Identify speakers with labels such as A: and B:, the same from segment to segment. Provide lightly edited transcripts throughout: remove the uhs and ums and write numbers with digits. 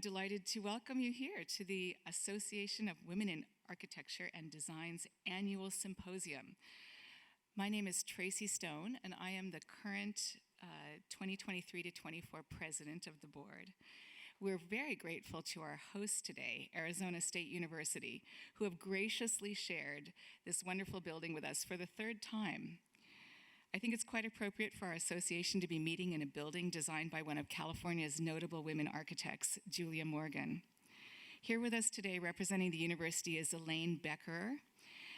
A: delighted to welcome you here to the Association of Women in Architecture and Design's annual symposium. My name is Tracy Stone, and I am the current 2023 to 24 president of the board. We're very grateful to our hosts today, Arizona State University, who have graciously shared this wonderful building with us for the third time. I think it's quite appropriate for our association to be meeting in a building designed by one of California's notable women architects, Julia Morgan. Here with us today representing the university is Elaine Becker.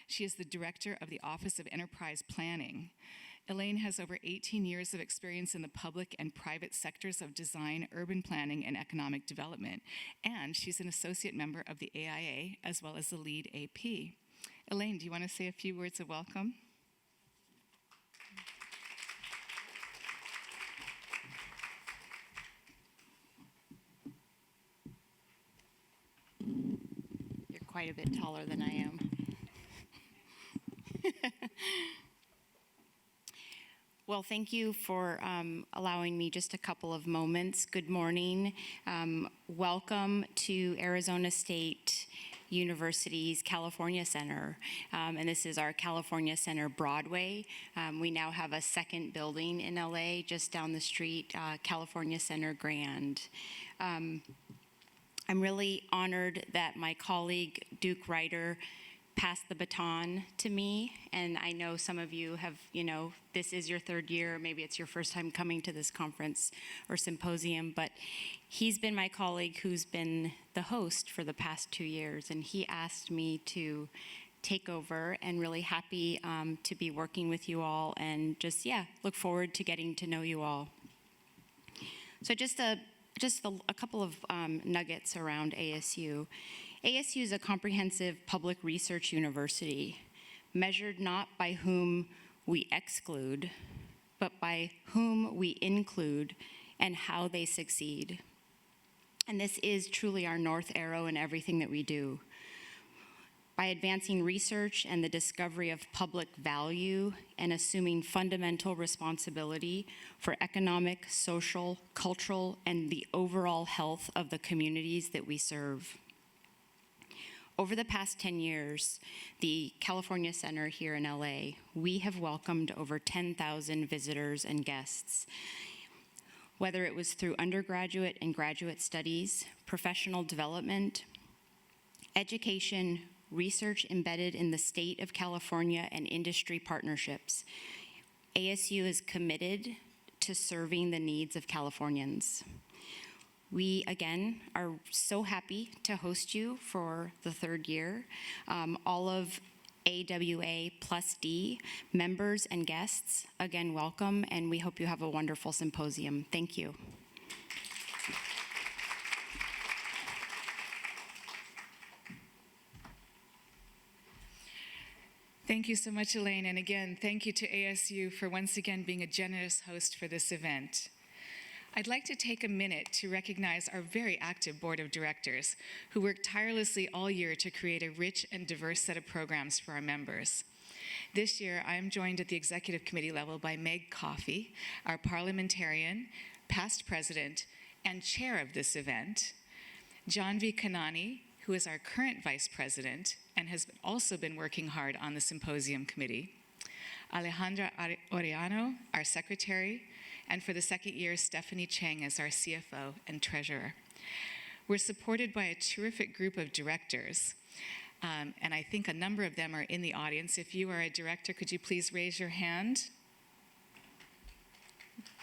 A: She is the director of the Office of Enterprise Planning. Elaine has over 18 years of experience in the public and private sectors of design, urban planning, and economic development. And she's an associate member of the AIA as well as the lead AP. Elaine, do you want to say a few words of welcome?
B: Quite a bit taller than I am. Well, thank you for allowing me just a couple of moments. Good morning. Welcome to Arizona State University's California Center. And this is our California Center Broadway. We now have a second building in LA just down the street, California Center Grand. I'm really honored that my colleague, Duke Ryder, passed the baton to me. And I know some of you have, this is your third year, maybe it's your first time coming to this conference or symposium, but he's been my colleague who's been the host for the past 2 years. And he asked me to take over, and really happy to be working with you all, and just look forward to getting to know you all. So just a couple of nuggets around ASU. ASU is a comprehensive public research university, measured not by whom we exclude, but by whom we include and how they succeed. And this is truly our North Arrow in everything that we do. By advancing research and the discovery of public value and assuming fundamental responsibility for economic, social, cultural, and the overall health of the communities that we serve. Over the past 10 years, the California Center here in LA, we have welcomed over 10,000 visitors and guests. Whether it was through undergraduate and graduate studies, professional development, education, research embedded in the state of California, and industry partnerships, ASU is committed to serving the needs of Californians. We, again, are so happy to host you for the third year. All of AWA+D members and guests, again, welcome, and we hope you have a wonderful symposium. Thank you.
A: Thank you so much, Elaine. And again, thank you to ASU for once again being a generous host for this event. I'd like to take a minute to recognize our very active board of directors who work tirelessly all year to create a rich and diverse set of programs for our members. This year, I am joined at the executive committee level by Meg Coffey, our parliamentarian, past president, and chair of this event, John V. Kanani, who is our current vice president and has also been working hard on the symposium committee, Alejandra Oriano, our secretary, and for the second year, Stephanie Cheng as our CFO and treasurer. We're supported by a terrific group of directors, and I think a number of them are in the audience. If you are a director, could you please raise your hand?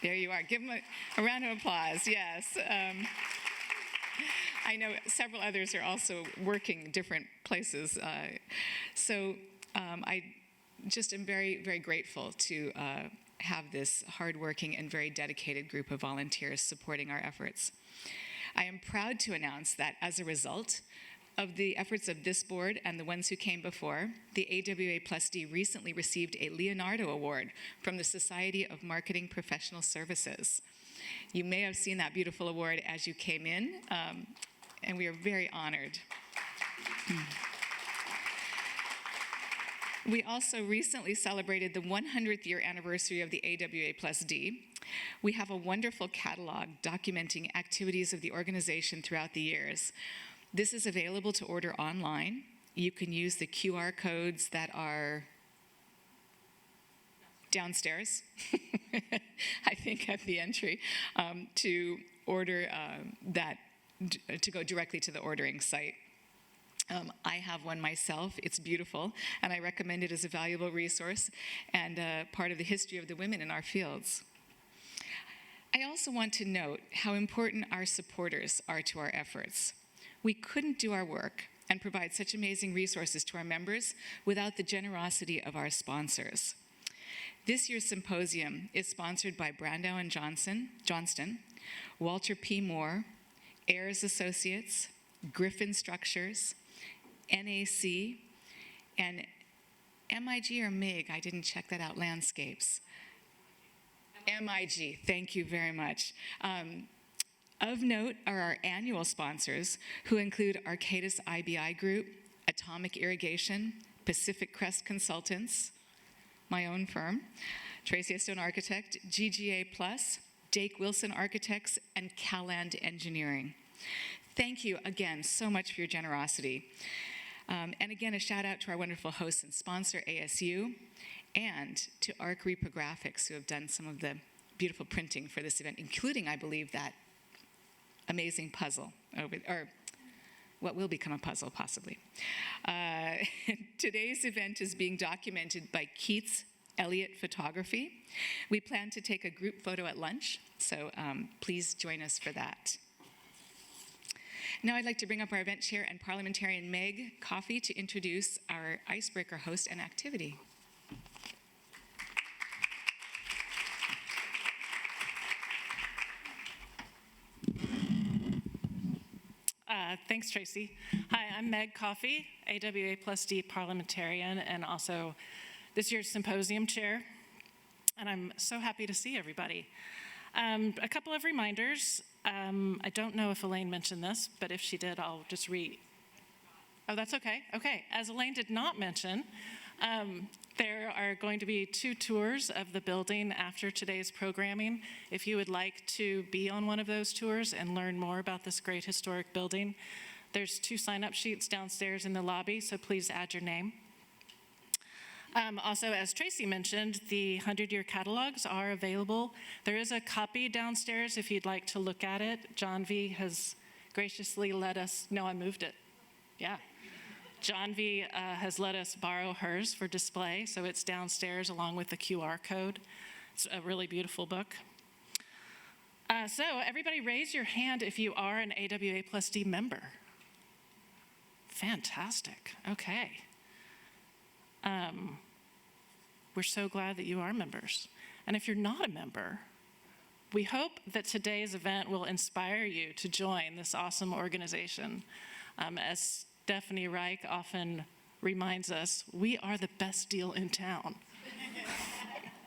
A: There you are. Give them a round of applause, yes. I know several others are also working different places. I just am very, very grateful to have this hardworking and very dedicated group of volunteers supporting our efforts. I am proud to announce that as a result of the efforts of this board and the ones who came before, the AWA+D recently received a Leonardo Award from the Society of Marketing Professional Services. You may have seen that beautiful award as you came in, and we are very honored. We also recently celebrated the 100th year anniversary of the AWA+D, We have a wonderful catalog documenting activities of the organization throughout the years. This is available to order online. You can use the QR codes that are downstairs, I think at the entry, to order to go directly to the ordering site. I have one myself. It's beautiful, and I recommend it as a valuable resource and part of the history of the women in our fields. I also want to note how important our supporters are to our efforts. We couldn't do our work and provide such amazing resources to our members without the generosity of our sponsors. This year's symposium is sponsored by Brandau and Johnston, Walter P. Moore, Ayers Associates, Griffin Structures, NAC, and MIG or MIG, I didn't check that out, Landscapes. MIG, thank you very much. Of note are our annual sponsors, who include Arcadis IBI Group, Atomic Irrigation, Pacific Crest Consultants, my own firm, Tracy Stone Architect, GGA+, Dake Wilson Architects, and Calland Engineering. Thank you again so much for your generosity. And again, a shout out to our wonderful host and sponsor, ASU, and to ARC Reprographics, who have done some of the beautiful printing for this event, including, I believe, that amazing puzzle, or what will become a puzzle, possibly. Today's event is being documented by Keats Elliott Photography. We plan to take a group photo at lunch, so please join us for that. Now I'd like to bring up our event chair and parliamentarian Meg Coffey to introduce our icebreaker host and activity.
C: Thanks, Tracy. Hi, I'm Meg Coffey, AWA+D parliamentarian and also this year's symposium chair. And I'm so happy to see everybody. A couple of reminders. I don't know if Elaine mentioned this, but if she did, I'll just read. Oh, that's okay. Okay, as Elaine did not mention, there are going to be 2 tours of the building after today's programming. If you would like to be on one of those tours and learn more about this great historic building, there's 2 sign-up sheets downstairs in the lobby, so please add your name. Also, as Tracy mentioned, the 100-year catalogs are available. There is a copy downstairs if you'd like to look at it. John V. has graciously let us, no, I moved it. Yeah. John V. Has let us borrow hers for display, so it's downstairs along with the QR code. It's a really beautiful book. So everybody raise your hand if you are an AWA+D member. Fantastic, okay. We're so glad that you are members. And if you're not a member, we hope that today's event will inspire you to join this awesome organization. As Stephanie Reich often reminds us, we are the best deal in town.